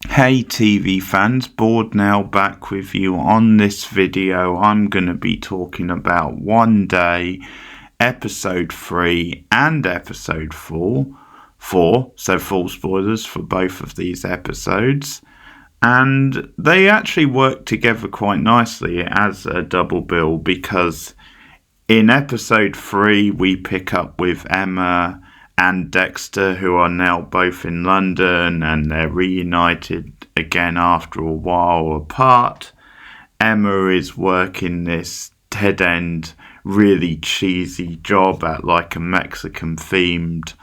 Hey TV fans, Bored Now back with you. On this video I'm going to be talking about One Day, episode 3 and episode 4, so full spoilers for both of these episodes, and they actually work together quite nicely as a double bill, because in episode 3 we pick up with Emma and Dexter, who are now both in London, and they're reunited again after a while apart. Emma is working this dead-end, really cheesy job at like a Mexican-themed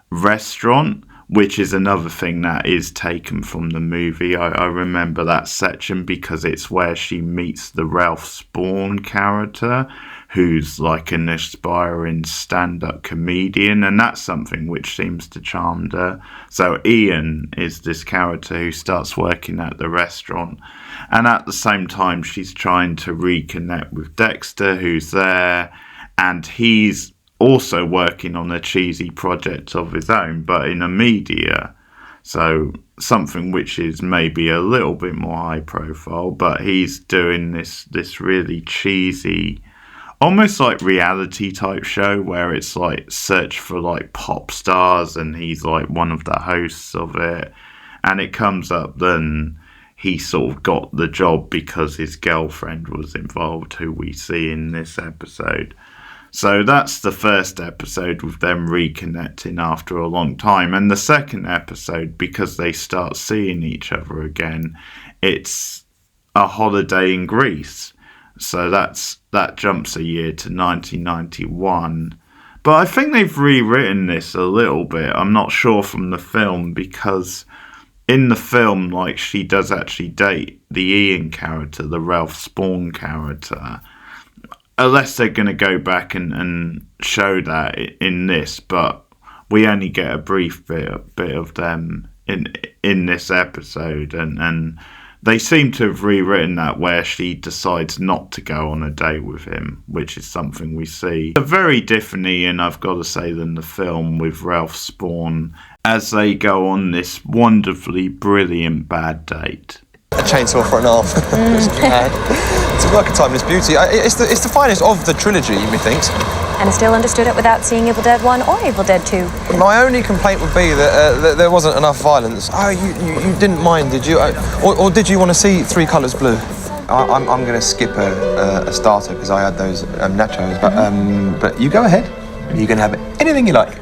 restaurant, which is another thing that is taken from the movie. I remember that section because it's where she meets the Ralph Spawn character, who's like an aspiring stand-up comedian, and that's something which seems to charm her. So Ian is this character who starts working at the restaurant, and at the same time she's trying to reconnect with Dexter, who's there, and he's also working on a cheesy project of his own, but in a media, so something which is maybe a little bit more high profile, but he's doing this really cheesy, almost like reality type show where it's like search for like pop stars, and he's like one of the hosts of it, and it comes up then he sort of got the job because his girlfriend was involved, who we see in this episode. So that's the first episode with them reconnecting after a long time. And the second episode, because they start seeing each other again, it's a holiday in Greece. So that jumps a year to 1991. But I think they've rewritten this a little bit. I'm not sure from the film, because in the film, like, she does actually date the Ian character, the Ralph Spawn character. Unless they're going to go back and show that in this, but we only get a brief bit of them in this episode, and they seem to have rewritten that where she decides not to go on a date with him, which is something we see very differently, and I've got to say, than the film with Ralph Spawn, as they go on this wonderfully brilliant bad date. A chainsaw for an arm. It's a work of timeless beauty. It's the finest of the trilogy, methinks. And I still understood it without seeing Evil Dead 1 or Evil Dead 2. My only complaint would be that there wasn't enough violence. Oh, you didn't mind, did you? Or did you want to see Three Colours Blue? I'm going to skip a starter because I had those nachos, but you go ahead. You can have anything you like.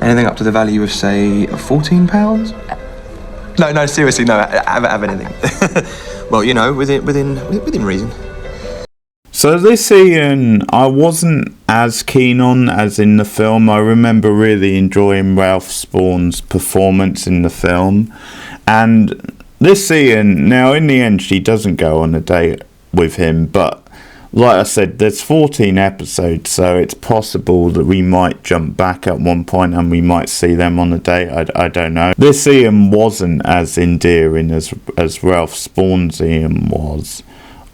Anything up to the value of, say, £14? No, seriously, no. Have anything. Well, you know, within reason. So this Ian, I wasn't as keen on as in the film. I remember really enjoying Ralph Spawn's performance in the film, and this Ian, now in the end she doesn't go on a date with him, but like I said, there's 14 episodes, so it's possible that we might jump back at one point and we might see them on a date. I don't know. This Ian wasn't as endearing as Ralph Spawn's Ian was.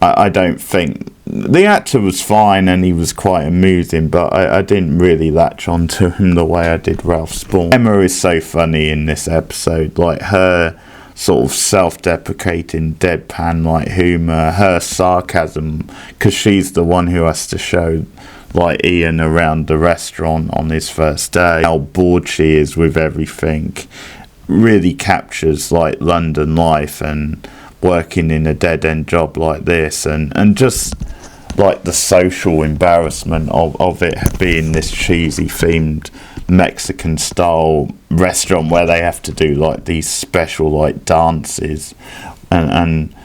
I don't think. The actor was fine and he was quite amusing, but I didn't really latch on to him the way I did Ralph Spawn. Emma is so funny in this episode, like her sort of self-deprecating, deadpan like humour, her sarcasm, because she's the one who has to show like Ian around the restaurant on his first day, how bored she is with everything, really captures like London life and working in a dead-end job like this, and just like the social embarrassment of it being this cheesy themed Mexican style restaurant where they have to do like these special like dances, and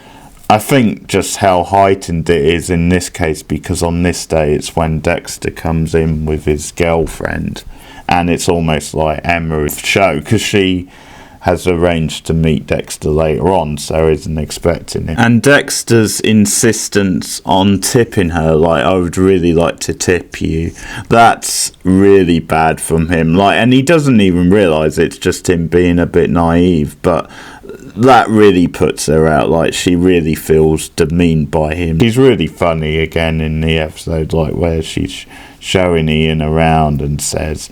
I think just how heightened it is in this case, because on this day it's when Dexter comes in with his girlfriend, and it's almost like Emma's show because she has arranged to meet Dexter later on, so isn't expecting him. And Dexter's insistence on tipping her, like, I would really like to tip you, that's really bad from him. Like, and he doesn't even realise it's just him being a bit naive, but that really puts her out. Like, she really feels demeaned by him. She's really funny again in the episode, like, where she's showing Ian around and says,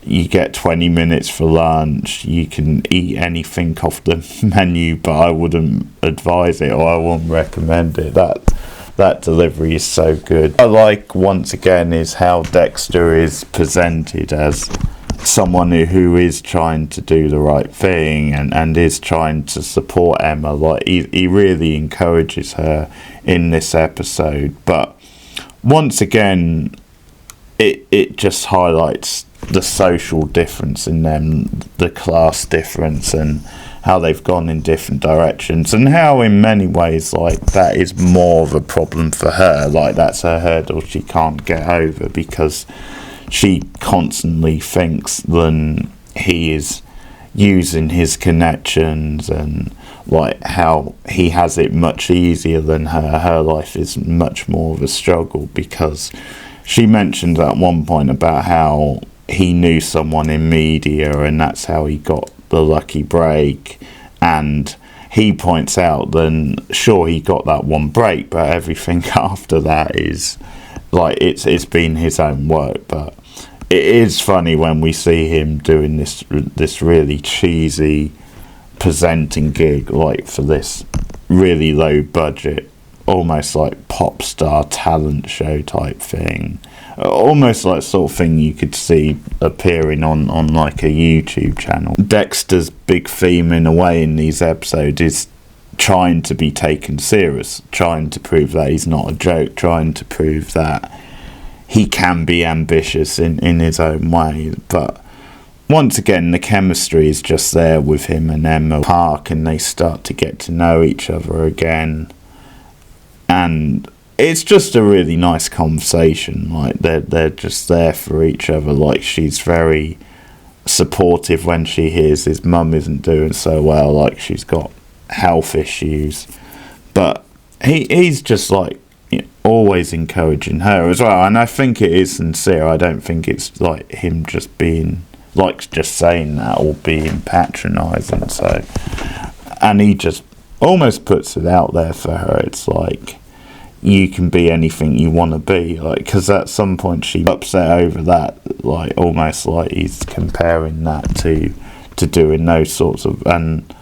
you get 20 minutes for lunch, you can eat anything off the menu, but I wouldn't advise it, or I wouldn't recommend it. That delivery is so good. I like, once again, is how Dexter is presented as someone who is trying to do the right thing and is trying to support Emma. Like, he really encourages her in this episode, but once again, it just highlights the social difference in them, the class difference, and how they've gone in different directions, and how in many ways, like, that is more of a problem for her. Like, that's her hurdle she can't get over, because she constantly thinks that he is using his connections, and like how he has it much easier than her. Her life is much more of a struggle, because she mentioned at one point about how he knew someone in media and that's how he got the lucky break, and he points out then sure, he got that one break, but everything after that is like it's been his own work. But it is funny when we see him doing this really cheesy presenting gig, like for this really low budget, almost like pop star talent show type thing, almost like sort of thing you could see appearing on like a YouTube channel. Dexter's big theme in a way in these episodes is trying to be taken serious, trying to prove that he's not a joke, trying to prove that he can be ambitious in his own way. But once again, the chemistry is just there with him and Emma Park, and they start to get to know each other again, and it's just a really nice conversation. Like, they're just there for each other. Like, she's very supportive when she hears his mum isn't doing so well, like she's got health issues, but he's just like, you know, always encouraging her as well. And I think it is sincere. I don't think it's like him just being like just saying that or being patronising. So, and he just almost puts it out there for her. It's like, you can be anything you want to be, like, because at some point she upset over that, like almost like he's comparing that to doing those sorts of, and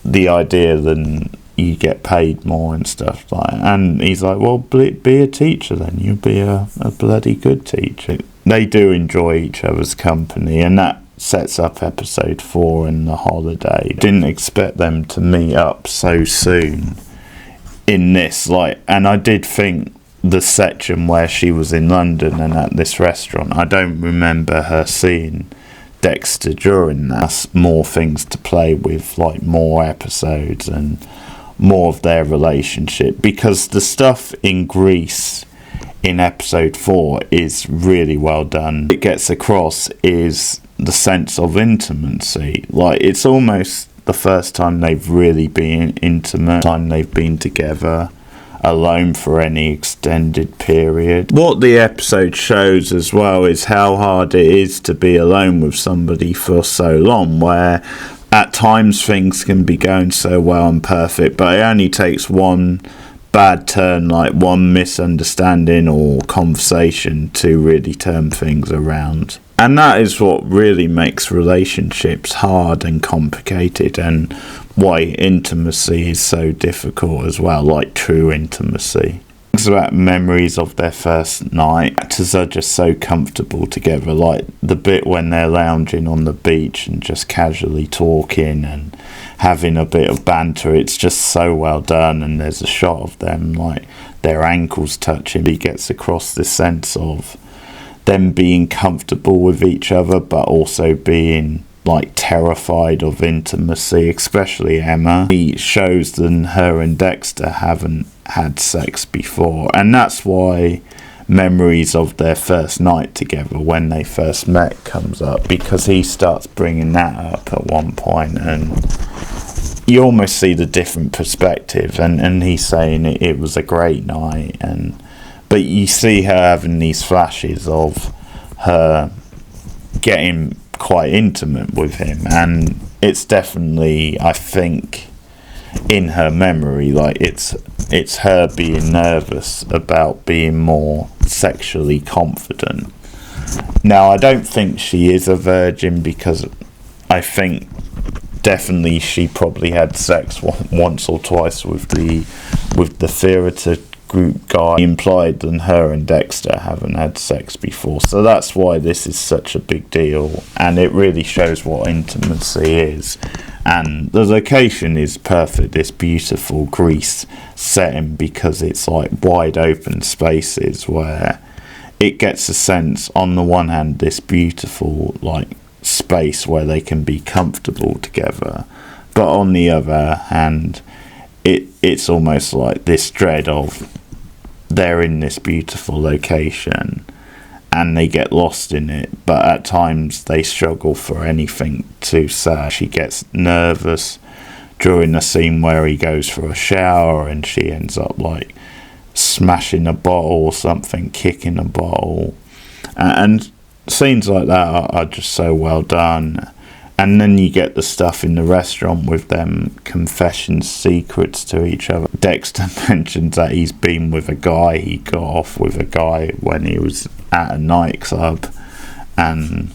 the idea that you get paid more and stuff like, and he's like, well, be a teacher then, you'll be a bloody good teacher. They do enjoy each other's company, and that sets up episode 4 and the holiday. Didn't expect them to meet up so soon in this, like, and I did think the section where she was in London and at this restaurant, I don't remember her seeing Dexter during that. That's more things to play with, like more episodes and more of their relationship, because the stuff in Greece in episode 4 is really well done. It gets across is the sense of intimacy. Like, it's almost the first time they've really been intimate, time they've been together alone for any extended period. What the episode shows as well is how hard it is to be alone with somebody for so long, where at times things can be going so well and perfect, but it only takes one bad turn, like one misunderstanding or conversation, to really turn things around. And that is what really makes relationships hard and complicated, and why intimacy is so difficult as well, like true intimacy. It's about memories of their first night. Actors are just so comfortable together, like the bit when they're lounging on the beach and just casually talking and having a bit of banter. It's just so well done, and there's a shot of them like their ankles touching. He gets across this sense of them being comfortable with each other, but also being like terrified of intimacy, especially Emma. He shows that her and Dexter haven't had sex before, and that's why memories of their first night together when they first met comes up, because he starts bringing that up at one point, and you almost see the different perspective, and he's saying it was a great night, but you see her having these flashes of her getting quite intimate with him, and it's definitely, I think, in her memory, like it's her being nervous about being more sexually confident. Now, I don't think she is a virgin, because I think definitely she probably had sex once or twice with the theatre group guy. Implied that her and Dexter haven't had sex before, so that's why this is such a big deal, and it really shows what intimacy is. And the location is perfect, this beautiful Greece setting, because it's like wide open spaces where it gets a sense, on the one hand, this beautiful like space where they can be comfortable together, but on the other hand, it's almost like this dread of they're in this beautiful location and they get lost in it, but at times they struggle for anything to say. She gets nervous during the scene where he goes for a shower, and she ends up like smashing a bottle or something, kicking a bottle, and scenes like that are just so well done. And then you get the stuff in the restaurant with them confessions, secrets to each other. Dexter mentions that he's been with a guy, he got off with a guy when he was at a nightclub, and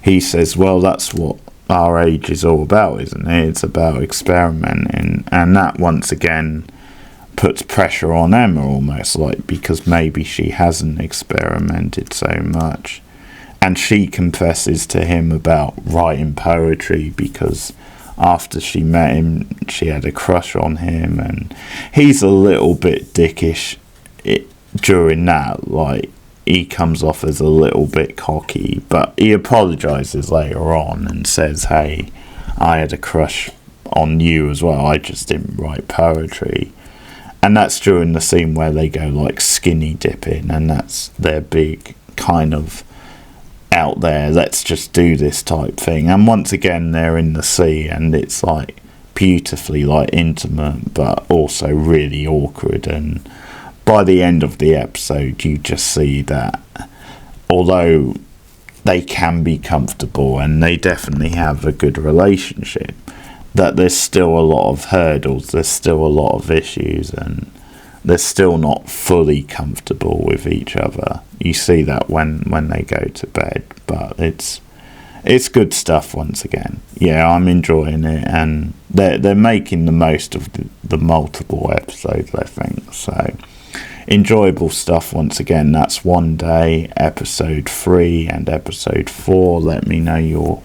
he says, well, that's what our age is all about, isn't it? It's about experimenting, and that once again puts pressure on Emma, almost like, because maybe she hasn't experimented so much. And she confesses to him about writing poetry, because after she met him, she had a crush on him, and he's a little bit dickish during that. Like, he comes off as a little bit cocky, but he apologises later on and says, hey, I had a crush on you as well, I just didn't write poetry. And that's during the scene where they go like skinny dipping, and that's their big kind of out there, let's just do this type thing. And once again, they're in the sea, and it's like beautifully like intimate, but also really awkward. And by the end of the episode, you just see that although they can be comfortable and they definitely have a good relationship, that there's still a lot of hurdles, there's still a lot of issues, and they're still not fully comfortable with each other. You see that when they go to bed, but it's good stuff once again. Yeah, I'm enjoying it, and they're making the most of the multiple episodes, I think. So enjoyable stuff once again. That's One Day, episode 3 and episode 4. Let me know your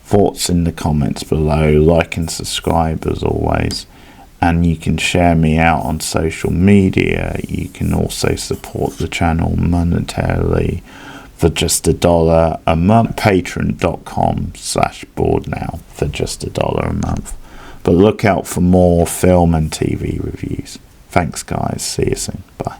thoughts in the comments below. Like and subscribe as always. And you can share me out on social media. You can also support the channel monetarily for just $1 a month. Patreon.com/borednow for just $1 a month. But look out for more film and TV reviews. Thanks guys. See you soon. Bye.